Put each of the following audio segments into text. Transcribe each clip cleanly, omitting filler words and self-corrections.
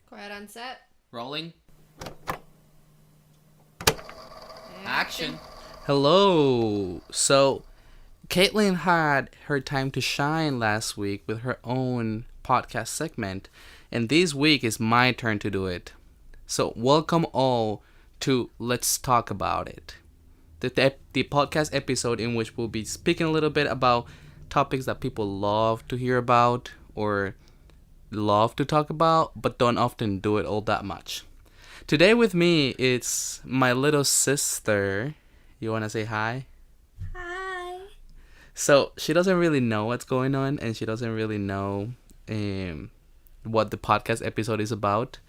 Quiet on set. Rolling. Action. Hello. So, Caitlin had her time to shine last week with her own podcast segment, and this week is my turn to do it. So, welcome all to Let's Talk About It, the podcast episode in which we'll be speaking a little bit about topics that people love to hear about or love to talk about, but don't often do it all that much. Today with me, it's my little sister. You want to say hi? Hi. So she doesn't really know what's going on, and she doesn't really know what the podcast episode is about.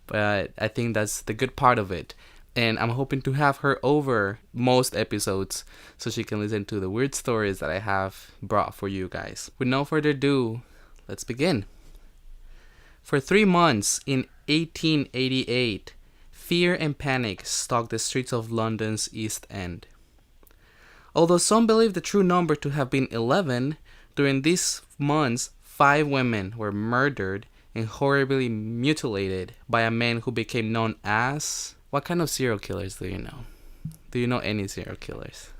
But I think that's the good part of it. And I'm hoping to have her over most episodes so she can listen to the weird stories that I have brought for you guys. With no further ado, let's begin. For 3 months in 1888, fear and panic stalked the streets of London's East End. Although some believe the true number to have been 11, during these months, 5 women were murdered and horribly mutilated by a man who became known as... What kind of serial killers do you know? Do you know any serial killers?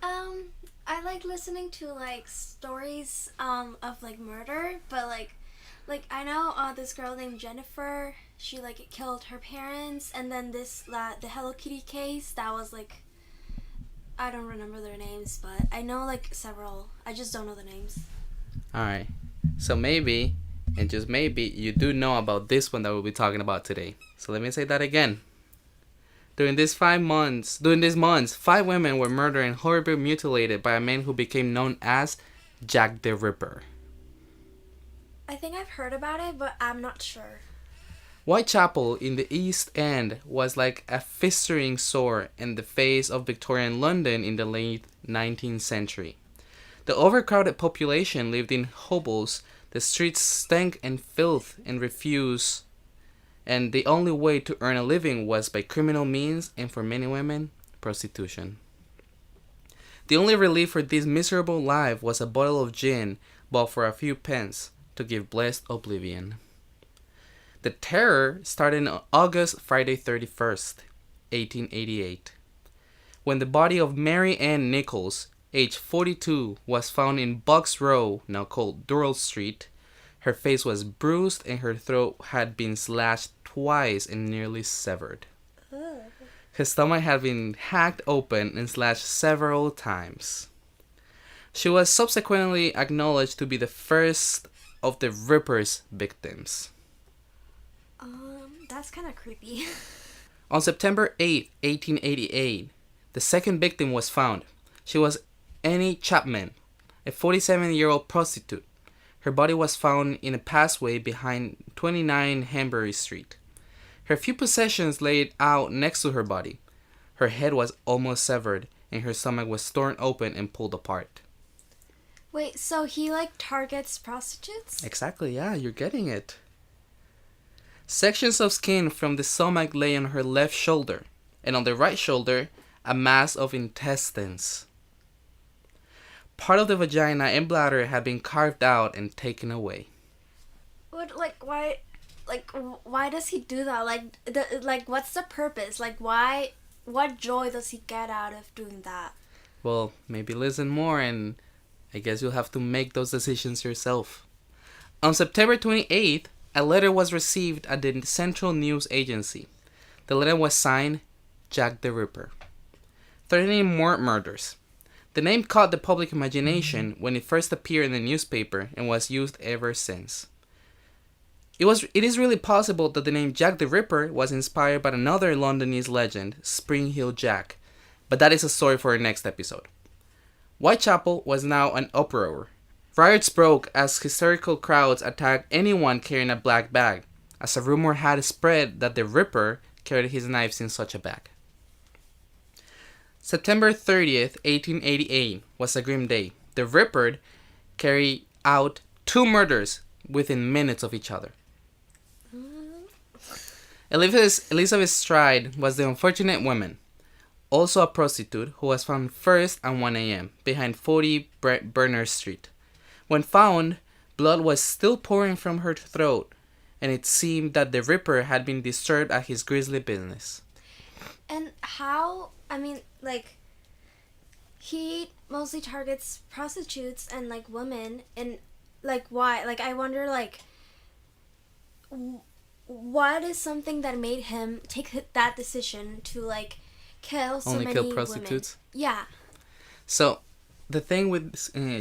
I like listening to stories of murder, but I know this girl named Jennifer. She killed her parents, and then the Hello Kitty case that was I don't remember their names, but I know several. I just don't know the names. Alright, so maybe, and just maybe, you do know about this one that we'll be talking about today. So let me say that again. During these months, 5 women were murdered and horribly mutilated by a man who became known as Jack the Ripper. I think I've heard about it, but I'm not sure. Whitechapel in the East End was like a festering sore in the face of Victorian London in the late 19th century. The overcrowded population lived in hovels, the streets stank and filth and refuse, and the only way to earn a living was by criminal means, and for many women, prostitution. The only relief for this miserable life was a bottle of gin bought for a few pence to give blessed oblivion. The terror started on August Friday 31st, 1888, when the body of Mary Ann Nichols, age 42, was found in Bucks Row, now called Durrell Street. Her face was bruised and her throat had been slashed twice and nearly severed. Ugh. Her stomach had been hacked open and slashed several times. She was subsequently acknowledged to be the first of the Ripper's victims. That's kind of creepy. On September 8, 1888, the second victim was found. She was Annie Chapman, a 47-year-old prostitute. Her body was found in a passageway behind 29 Hanbury Street. Her few possessions laid out next to her body. Her head was almost severed, and her stomach was torn open and pulled apart. Wait, so he targets prostitutes? Exactly, yeah, you're getting it. Sections of skin from the stomach lay on her left shoulder, and on the right shoulder, a mass of intestines. Part of the vagina and bladder had been carved out and taken away. Why does he do that? What's the purpose? What joy does he get out of doing that? Well, maybe listen more, and I guess you'll have to make those decisions yourself. On September 28th, a letter was received at the Central News Agency. The letter was signed Jack the Ripper, threatening more murders. The name caught the public imagination when it first appeared in the newspaper and was used ever since. It is really possible that the name Jack the Ripper was inspired by another Londonese legend, Spring Hill Jack, but that is a story for our next episode. Whitechapel was now an uproar. Riots broke as hysterical crowds attacked anyone carrying a black bag, as a rumor had spread that the Ripper carried his knives in such a bag. September 30th, 1888 was a grim day. The Ripper carried out 2 murders within minutes of each other. Elizabeth Stride was the unfortunate woman, also a prostitute, who was found first at 1 a.m. behind 40 Berners Street. When found, blood was still pouring from her throat, and it seemed that the Ripper had been disturbed at his grisly business. And how, I mean, like, he mostly targets prostitutes and, like, women, and, like, why? Like, I wonder, like, what is something that made him take that decision to, like, kill so Only many kill prostitutes? women? Yeah. So, the thing with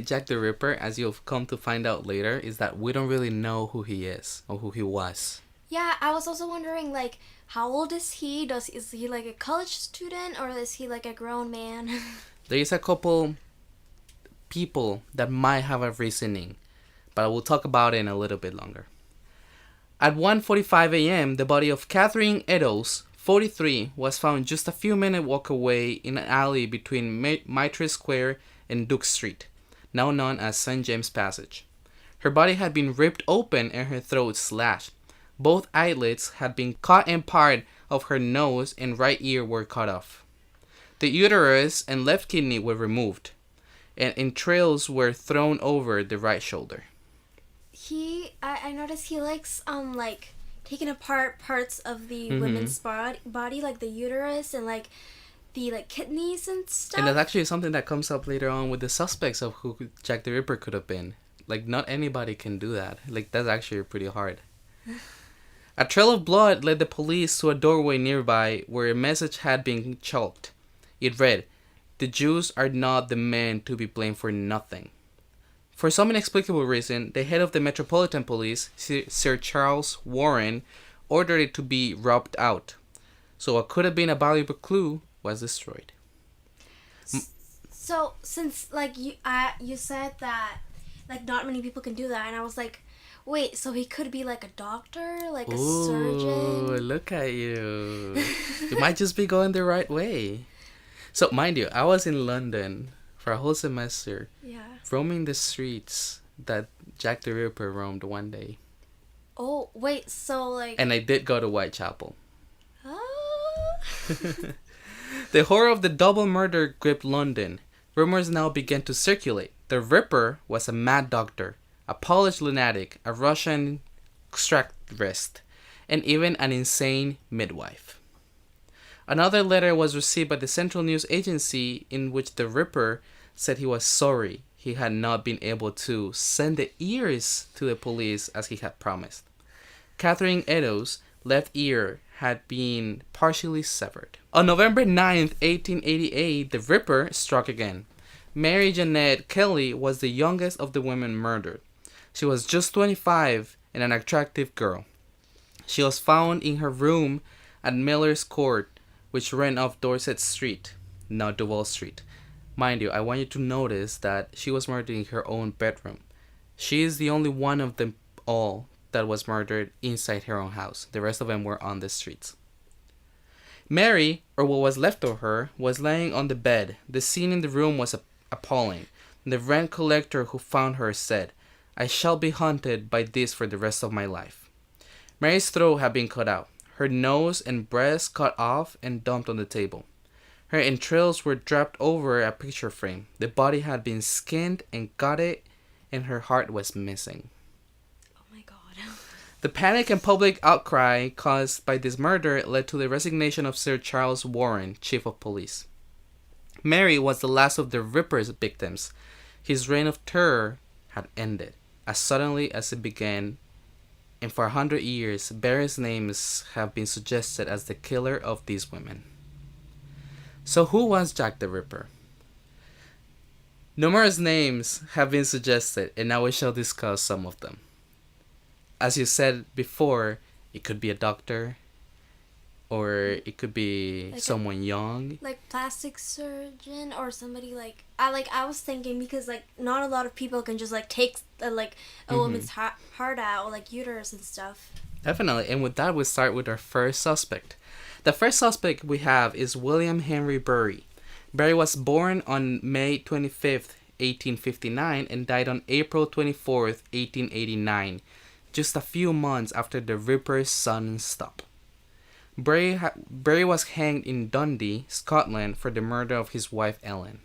Jack the Ripper, as you'll come to find out later, is that we don't really know who he is or who he was. Yeah, I was also wondering, like, how old is he? Is he, like, a college student, or is he, like, a grown man? There is a couple people that might have a reasoning, but I will talk about it in a little bit longer. At 1:45 a.m., the body of Catherine Eddowes, 43, was found just a few minutes walk away in an alley between Mitre Square and Duke Street, now known as St. James Passage. Her body had been ripped open and her throat slashed. Both eyelids had been cut and part of her nose and right ear were cut off. The uterus and left kidney were removed, and entrails were thrown over the right shoulder. I noticed he likes, like, taking apart parts of the women's body, like the uterus and, like, the, like, kidneys and stuff. And that's actually something that comes up later on with the suspects of who Jack the Ripper could have been. Like, not anybody can do that. Like, that's actually pretty hard. A trail of blood led the police to a doorway nearby where a message had been chalked. It read, "The Jews are not the men to be blamed for nothing." For some inexplicable reason, the head of the Metropolitan Police, Sir Charles Warren, ordered it to be rubbed out. So what could have been a valuable clue was destroyed. So, since, like, you said that, like, not many people can do that, and I was like, wait, so he could be, like, a doctor, like a surgeon? Ooh, look at you. You might just be going the right way. So, mind you, I was in London for a whole semester, roaming the streets that Jack the Ripper roamed one day. Oh, wait, so, like... And I did go to Whitechapel. Oh. The horror of the double murder gripped London. Rumors now began to circulate. The Ripper was a mad doctor, a Polish lunatic, a Russian extractivist, and even an insane midwife. Another letter was received by the Central News Agency in which the Ripper said he was sorry he had not been able to send the ears to the police as he had promised. Catherine Eddowes' left ear had been partially severed. On November 9th, 1888, the Ripper struck again. Mary Jeanette Kelly was the youngest of the women murdered. She was just 25 and an attractive girl. She was found in her room at Miller's Court, which ran off Dorset Street, now Duval Street. Mind you, I want you to notice that she was murdered in her own bedroom. She is the only one of them all that was murdered inside her own house. The rest of them were on the streets. Mary, or what was left of her, was laying on the bed. The scene in the room was appalling. The rent collector who found her said, "I shall be haunted by this for the rest of my life." Mary's throat had been cut out, her nose and breast cut off and dumped on the table. Her entrails were draped over a picture frame. The body had been skinned and gutted, and her heart was missing. Oh my god. The panic and public outcry caused by this murder led to the resignation of Sir Charles Warren, Chief of Police. Mary was the last of the Ripper's victims. His reign of terror had ended as suddenly as it began, and for 100 years, various names have been suggested as the killer of these women. So who was Jack the Ripper? Numerous names have been suggested, and now we shall discuss some of them. As you said before, it could be a doctor, or it could be like someone young. Like plastic surgeon or somebody like... I was thinking because, like, not a lot of people can just, like, take, a woman's heart out or, like, uterus and stuff. Definitely. And with that, we start with our first suspect. The first suspect we have is William Henry Bury. Bury was born on May 25th, 1859 and died on April 24th, 1889, just a few months after the Ripper's sudden stop. Bury was hanged in Dundee, Scotland for the murder of his wife Ellen.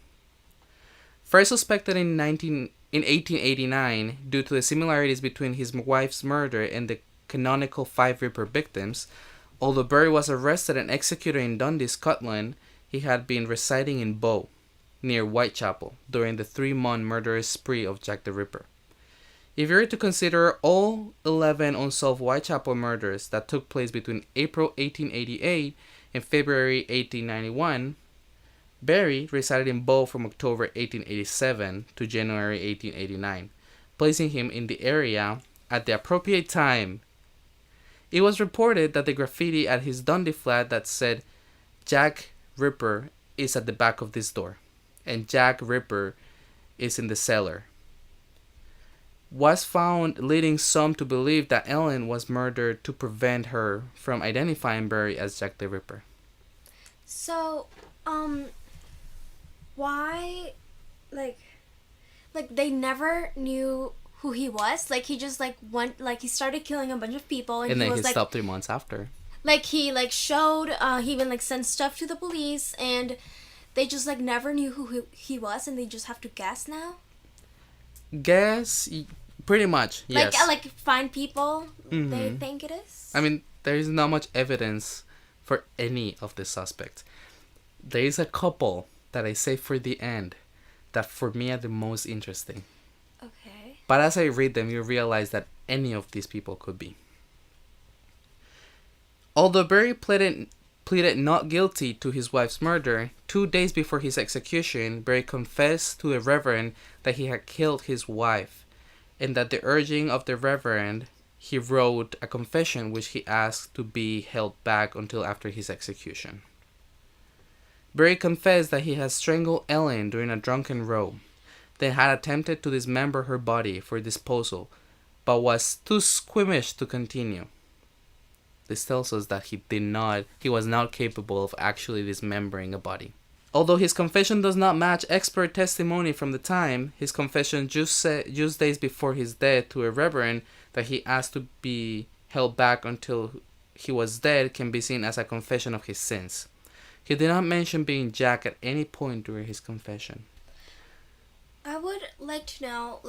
First suspected in 1889 due to the similarities between his wife's murder and the canonical five Ripper victims. Although Berry was arrested and executed in Dundee, Scotland, he had been residing in Bow, near Whitechapel, during the 3-month murderous spree of Jack the Ripper. If you were to consider all 11 unsolved Whitechapel murders that took place between April 1888 and February 1891, Berry resided in Bow from October 1887 to January 1889, placing him in the area at the appropriate time. It was reported that the graffiti at his Dundee flat that said Jack Ripper is at the back of this door and Jack Ripper is in the cellar was found, leading some to believe that Ellen was murdered to prevent her from identifying Berry as Jack the Ripper. So, why, like they never knew who he was? Like, he just, went, he started killing a bunch of people. And then he was, stopped 3 months after. He, showed, he even, sent stuff to the police, and they just, never knew who he was, and they just have to guess now? Guess? Pretty much, yes. Find people they think it is? I mean, there is not much evidence for any of the suspects. There is a couple that I say for the end that for me are the most interesting. Okay. But as I read them, you realize that any of these people could be. Although Berry pleaded not guilty to his wife's murder, 2 days before his execution, Berry confessed to the Reverend that he had killed his wife, and that the urging of the Reverend, he wrote a confession which he asked to be held back until after his execution. Berry confessed that he had strangled Ellen during a drunken row, then had attempted to dismember her body for disposal, but was too squeamish to continue. This tells us that he was not capable of actually dismembering a body. Although his confession does not match expert testimony from the time, his confession just days before his death to a reverend that he asked to be held back until he was dead can be seen as a confession of his sins. He did not mention being Jack at any point during his confession. I would like to know,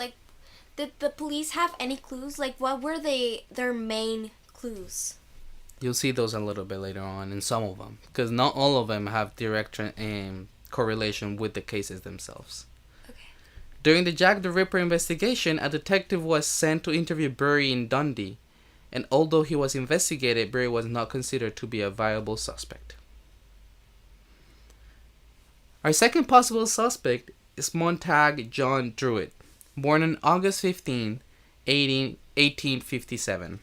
did the police have any clues? What were their main clues? You'll see those a little bit later on in some of them, because not all of them have direct correlation with the cases themselves. Okay. During the Jack the Ripper investigation, a detective was sent to interview Berry in Dundee, and although he was investigated, Berry was not considered to be a viable suspect. Our second possible suspect is Montague John Druitt, born on August 15, 1857.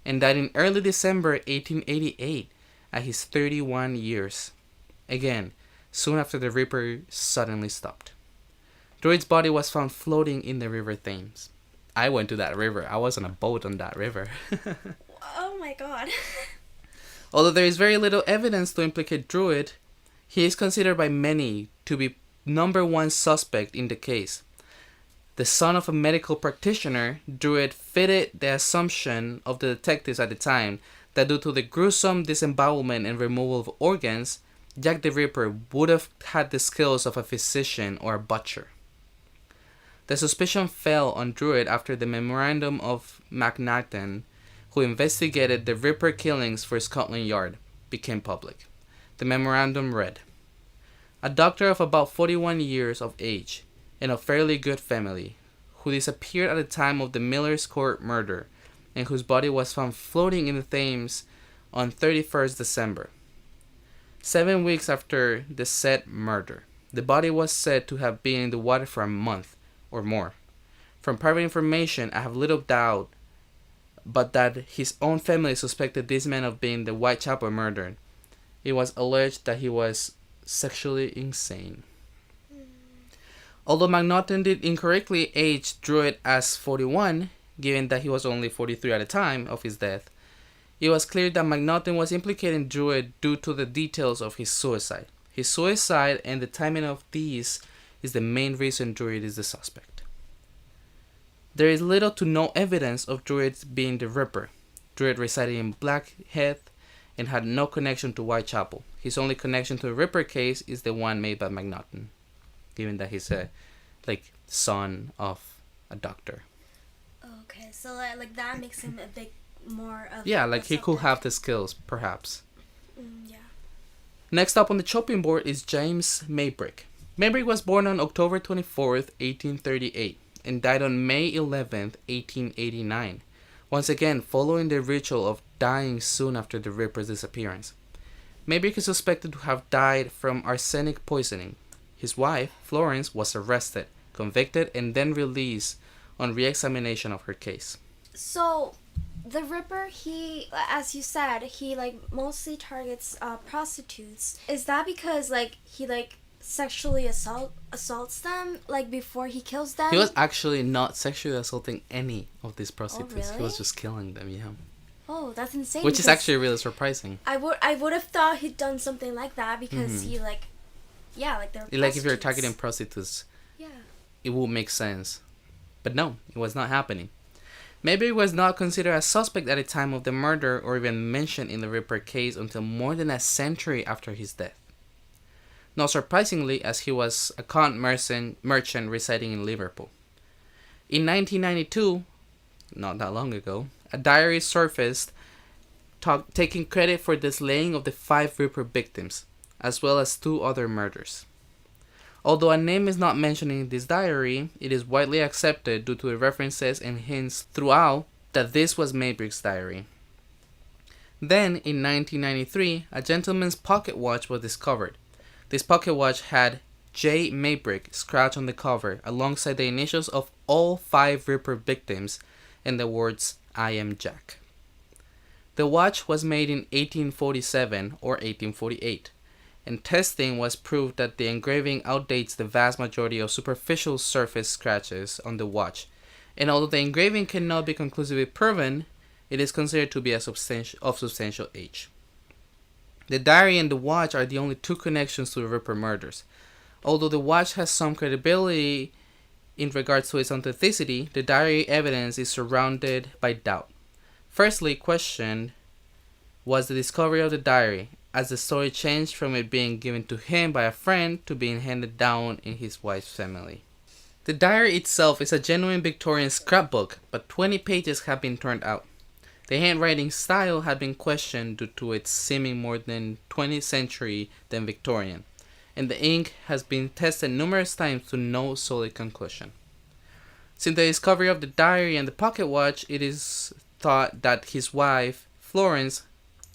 And died in early December 1888 at his 31 years. Again, soon after the Ripper suddenly stopped. Druitt's body was found floating in the River Thames. I went to that river. I was on a boat on that river. Oh my god. Although there is very little evidence to implicate Druitt, he is considered by many to be #1 suspect in the case. The son of a medical practitioner, Druitt fitted the assumption of the detectives at the time that due to the gruesome disembowelment and removal of organs, Jack the Ripper would have had the skills of a physician or a butcher. The suspicion fell on Druitt after the memorandum of Macnaghten, who investigated the Ripper killings for Scotland Yard, became public. The memorandum read, "A doctor of about 41 years of age, and of fairly good family, who disappeared at the time of the Miller's Court murder, and whose body was found floating in the Thames on 31st December, 7 weeks after the said murder. The body was said to have been in the water for a month or more. From private information, I have little doubt but that his own family suspected this man of being the Whitechapel murderer. It was alleged that he was sexually insane." Although Macnaghten did incorrectly age Druitt as 41, given that he was only 43 at the time of his death, it was clear that Macnaghten was implicating Druitt due to the details of his suicide. His suicide and the timing of these is the main reason Druitt is the suspect. There is little to no evidence of Druitt being the Ripper. Druitt resided in Blackheath and had no connection to Whitechapel. His only connection to the Ripper case is the one made by Macnaghten, given that he's a son of a doctor. Okay, so that makes him a big more of Yeah, like he could something. have the skills, perhaps. Yeah. Next up on the chopping board is James Maybrick. Maybrick was born on October 24th, 1838, and died on May 11th, 1889. Once again, following the ritual of dying soon after the Ripper's disappearance. Maybrick is suspected to have died from arsenic poisoning. His wife, Florence, was arrested, convicted, and then released on re-examination of her case. So, the Ripper, he, as you said, he like mostly targets prostitutes. Is that because like he like sexually assaults them like before he kills them? He was actually not sexually assaulting any of these prostitutes. really? He was just killing them, yeah. Oh, that's insane. Which is because actually really surprising. I would have thought he'd done something like that because he like, yeah, like they're Like if you're prostitutes. targeting prostitutes, Yeah. it would make sense. But no, it was not happening. Maybe he was not considered a suspect at the time of the murder or even mentioned in the Ripper case until more than a century after his death. Not surprisingly, as he was a con merchant residing in Liverpool. In 1992, not that long ago, a diary surfaced taking credit for the slaying of the 5 Ripper victims, as well as 2 other murders. Although a name is not mentioned in this diary, it is widely accepted due to the references and hints throughout that this was Maybrick's diary. Then, in 1993, a gentleman's pocket watch was discovered. This pocket watch had J. Maybrick scratched on the cover alongside the initials of all 5 Ripper victims and the words, "I am Jack." The watch was made in 1847 or 1848, and testing was proved that the engraving outdates the vast majority of superficial surface scratches on the watch, and although the engraving cannot be conclusively proven, it is considered to be of substantial age. The diary and the watch are the only 2 connections to the Ripper murders. Although the watch has some credibility in regards to its authenticity, the diary evidence is surrounded by doubt. Firstly, questioned was the discovery of the diary, as the story changed from it being given to him by a friend to being handed down in his wife's family. The diary itself is a genuine Victorian scrapbook, but 20 pages have been turned out. The handwriting style had been questioned due to its seeming more than 20th century than Victorian, and the ink has been tested numerous times to no solid conclusion. Since the discovery of the diary and the pocket watch, it is thought that his wife, Florence,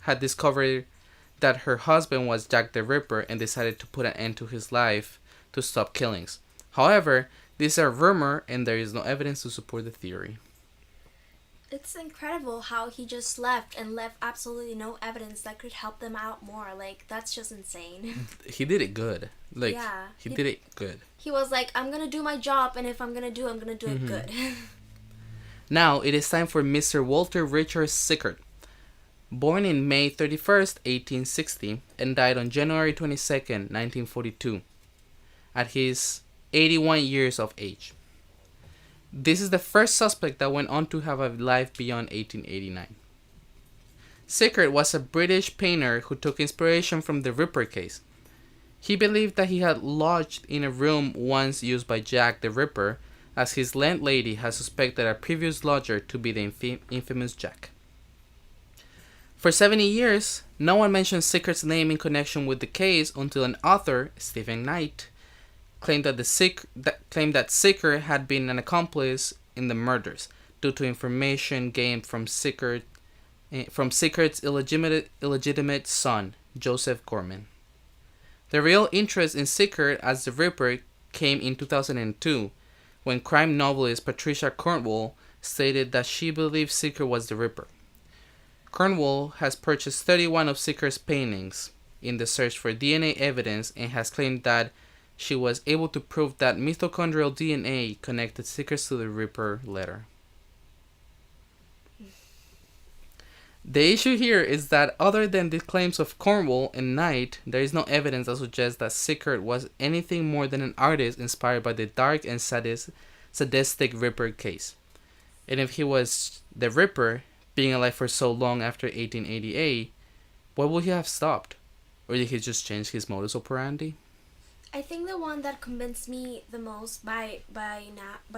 had discovered that her husband was Jack the Ripper and decided to put an end to his life to stop killings. However, this is a rumor and there is no evidence to support the theory. It's incredible how he just left and left absolutely no evidence that could help them out more. Like, that's just insane. He did it good. Like, Yeah, he did it good. He was like, I'm gonna do my job, and if I'm gonna do it good. Now, it is time for Mr. Walter Richard Sickert. Born in May 31st, 1860, and died on January 22nd, 1942, at his 81 years of age. This is the first suspect that went on to have a life beyond 1889. Sickert was a British painter who took inspiration from the Ripper case. He believed that he had lodged in a room once used by Jack the Ripper, as his landlady had suspected a previous lodger to be the infamous Jack. For 70 years, no one mentioned Sickert's name in connection with the case until an author, Stephen Knight, claimed that Sickert had been an accomplice in the murders due to information gained from Sickert's illegitimate son, Joseph Gorman. The real interest in Sickert as the Ripper came in 2002, when crime novelist Patricia Cornwell stated that she believed Sickert was the Ripper. Cornwell has purchased 31 of Sickert's paintings in the search for DNA evidence and has claimed that she was able to prove that mitochondrial DNA connected Sickert to the Ripper letter. The issue here is that other than the claims of Cornwell and Knight, there is no evidence that suggests that Sickert was anything more than an artist inspired by the dark and sadistic Ripper case. And if he was the Ripper, being alive for so long after 1888, why would he have stopped? Or did he just change his modus operandi? I think the one that convinced me the most by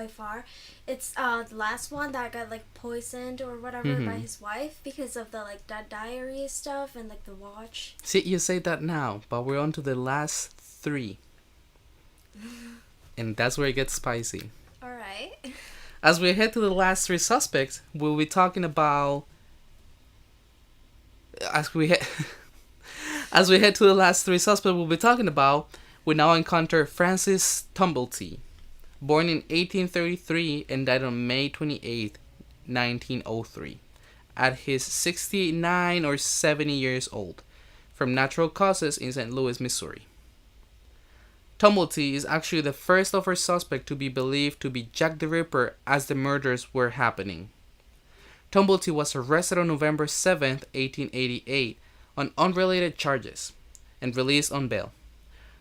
far, it's the last one that got like poisoned or whatever by his wife because of the like that diary stuff and like the watch. See, you say that now, but we're on to the last three. And that's where it gets spicy. Alright. As we head to the last three suspects, we'll be talking about... As we head to the last three suspects we'll be talking about, we now encounter Francis Tumblety, born in 1833 and died on May 28, 1903, at his 69 or 70 years old, from natural causes in St. Louis, Missouri. Tumblety is actually the first of our suspects to be believed to be Jack the Ripper as the murders were happening. Tumblety was arrested on November 7, 1888, on unrelated charges, and released on bail.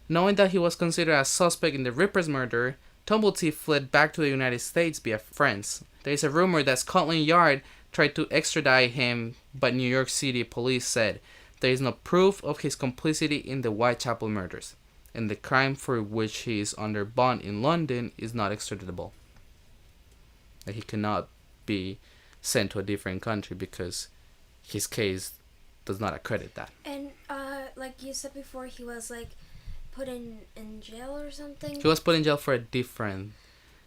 Knowing that he was considered a suspect in the Ripper's murder, Tumblety fled back to the United States via France. There is a rumor that Scotland Yard tried to extradite him, but New York City police said there is no proof of his complicity in the Whitechapel murders, and the crime for which he is under bond in London is not extraditable. That he cannot be sent to a different country because his case does not accredit that. And like you said before, he was like put in jail or something. He was put in jail for a different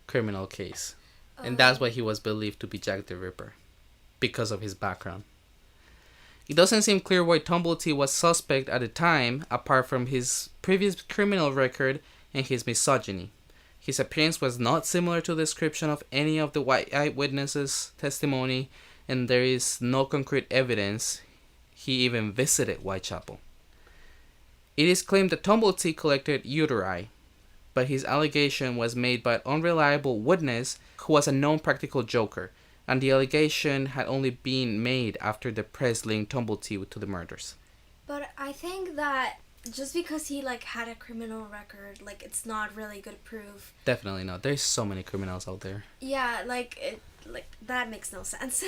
criminal case. And that's why he was believed to be Jack the Ripper, because of his background. It doesn't seem clear why Tumblety was suspect at the time, apart from his previous criminal record and his misogyny. His appearance was not similar to the description of any of the white eyewitnesses' testimony, and there is no concrete evidence he even visited Whitechapel. It is claimed that Tumblety collected uteri, but his allegation was made by an unreliable witness who was a known practical joker, and the allegation had only been made after the press linked Tumblety to the murders. But I think that just because he like had a criminal record, like it's not really good proof. Definitely not. There's so many criminals out there. Yeah, like that makes no sense.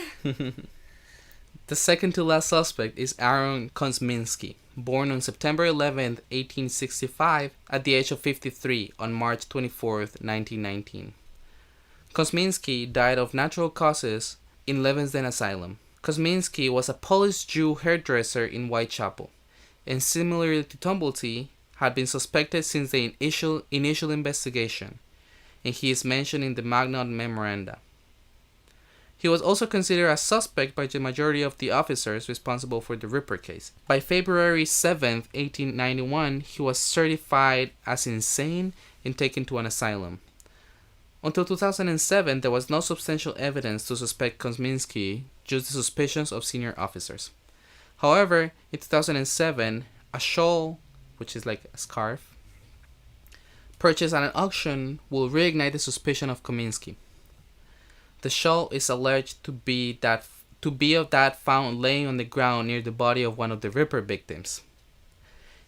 The second to last suspect is Aaron Kosminski, born on September 11, 1865, at the age of 53 on March 24, 1919. Kosminski died of natural causes in Leavesden Asylum. Kosminski was a Polish Jew hairdresser in Whitechapel, and similarly to Tumblety, had been suspected since the initial investigation, and he is mentioned in the Magnon Memoranda. He was also considered a suspect by the majority of the officers responsible for the Ripper case. By February 7, 1891, he was certified as insane and taken to an asylum. Until 2007, there was no substantial evidence to suspect Kosminski, just the suspicions of senior officers. However, in 2007, a shawl, which is like a scarf, purchased at an auction will reignite the suspicion of Kosminski. The shawl is alleged to be of that found laying on the ground near the body of one of the Ripper victims.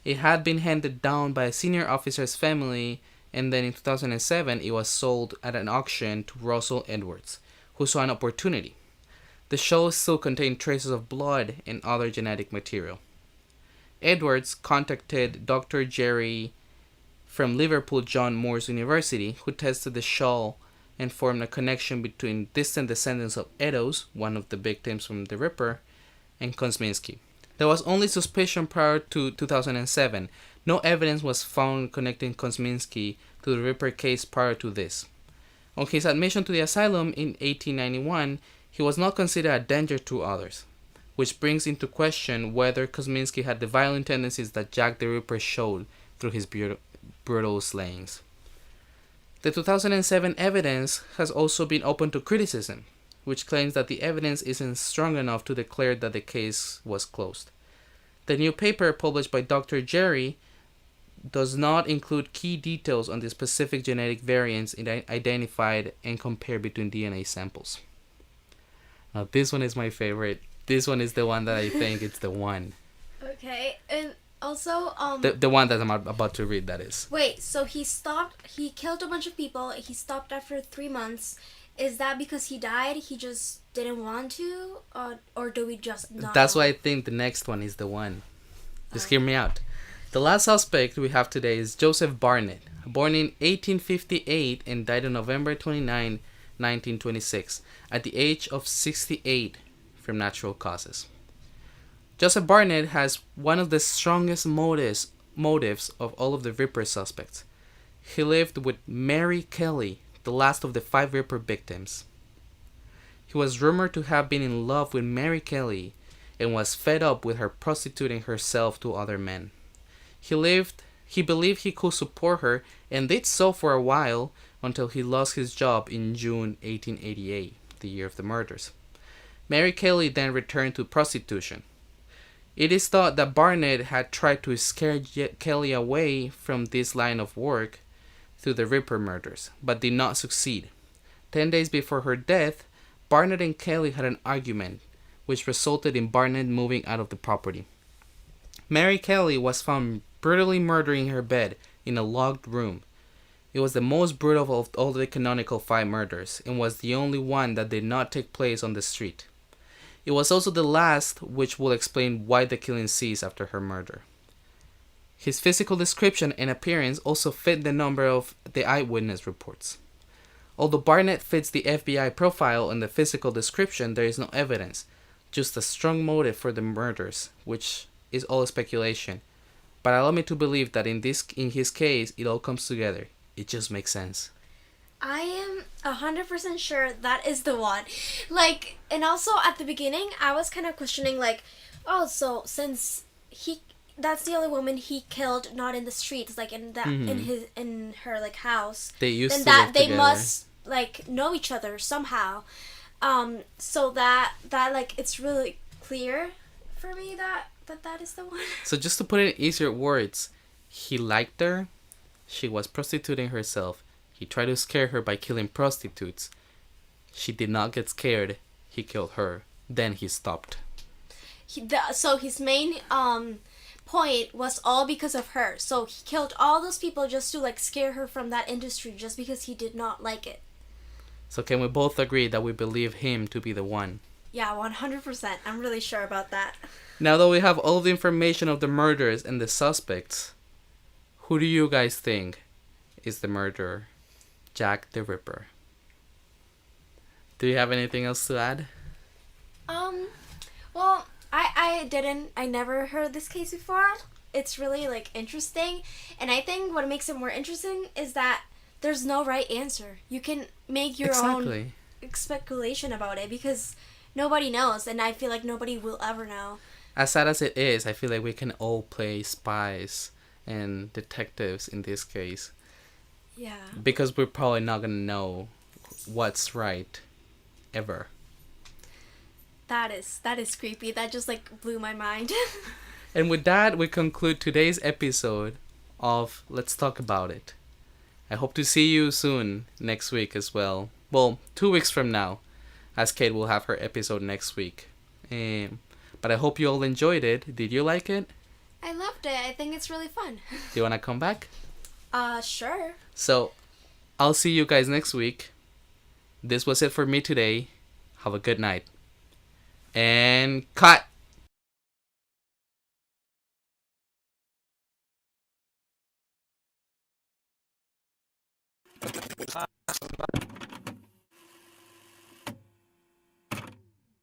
It had been handed down by a senior officer's family, and then in 2007 it was sold at an auction to Russell Edwards, who saw an opportunity. The shawl still contained traces of blood and other genetic material. Edwards contacted Dr. Jerry from Liverpool John Moores University, who tested the shawl and formed a connection between distant descendants of Eddowes, one of the victims from the Ripper, and Kosminski. There was only suspicion prior to 2007. No evidence was found connecting Kosminski to the Ripper case prior to this. On his admission to the asylum in 1891, he was not considered a danger to others, which brings into question whether Kosminski had the violent tendencies that Jack the Ripper showed through his brutal slayings. The 2007 evidence has also been open to criticism, which claims that the evidence isn't strong enough to declare that the case was closed. The new paper published by Dr. Jerry does not include key details on the specific genetic variants identified and compared between DNA samples. Now, this one is my favorite. This one is the one that I think it's the one. Okay, and also, The one that I'm about to read, that is. wait, so he killed a bunch of people, he stopped after 3 months. Is that because he died, he just didn't want to? Or do we just not That's know? why I think the next one is the one. Just hear me out. The last suspect we have today is Joseph Barnett, born in 1858 and died on November 29, 1926, at the age of 68 from natural causes. Joseph Barnett has one of the strongest motives of all of the Ripper suspects. He lived with Mary Kelly, the last of the 5 Ripper victims. He was rumored to have been in love with Mary Kelly and was fed up with her prostituting herself to other men. He believed he could support her and did so for a while until he lost his job in June 1888, the year of the murders. Mary Kelly then returned to prostitution. It is thought that Barnett had tried to scare Kelly away from this line of work through the Ripper murders, but did not succeed. 10 days before her death, Barnett and Kelly had an argument, which resulted in Barnett moving out of the property. Mary Kelly was found brutally murdering her bed in a locked room. It was the most brutal of all the canonical 5 murders, and was the only one that did not take place on the street. It was also the last, which will explain why the killing ceased after her murder. His physical description and appearance also fit the number of the eyewitness reports. Although Barnett fits the FBI profile and the physical description, there is no evidence, just a strong motive for the murders, which is all speculation. But allow me to believe that in his case, it all comes together. It just makes sense. I am 100% sure that is the one. And also at the beginning, I was kind of questioning, oh, so since that's the only woman he killed, not in the streets, in her house. They used then to that live they together. must know each other somehow. So that it's really clear for me that is the one. So just to put it in easier words, he liked her. She was prostituting herself. He tried to scare her by killing prostitutes. She did not get scared. He killed her. Then he stopped. So his main point was all because of her. So he killed all those people just to scare her from that industry, just because he did not like it. So can we both agree that we believe him to be the one? Yeah, 100%. I'm really sure about that. Now that we have all the information of the murders and the suspects, who do you guys think is the murderer? Jack the Ripper. Do you have anything else to add? Well, I never heard this case before. It's really interesting, and I think what makes it more interesting is that there's no right answer. You can make your own speculation about it because nobody knows, and I feel like nobody will ever know. As sad as it is, I feel like we can all play spies and detectives in this case. Yeah. Because we're probably not gonna know what's right ever. That is creepy. That just blew my mind. And with that, we conclude today's episode of Let's Talk About It. I hope to see you soon next week as well. Well, 2 weeks from now, as Kate will have her episode next week. But I hope you all enjoyed it. Did you like it? I loved it. I think it's really fun. Do you want to come back? Sure. So, I'll see you guys next week. This was it for me today. Have a good night. And cut!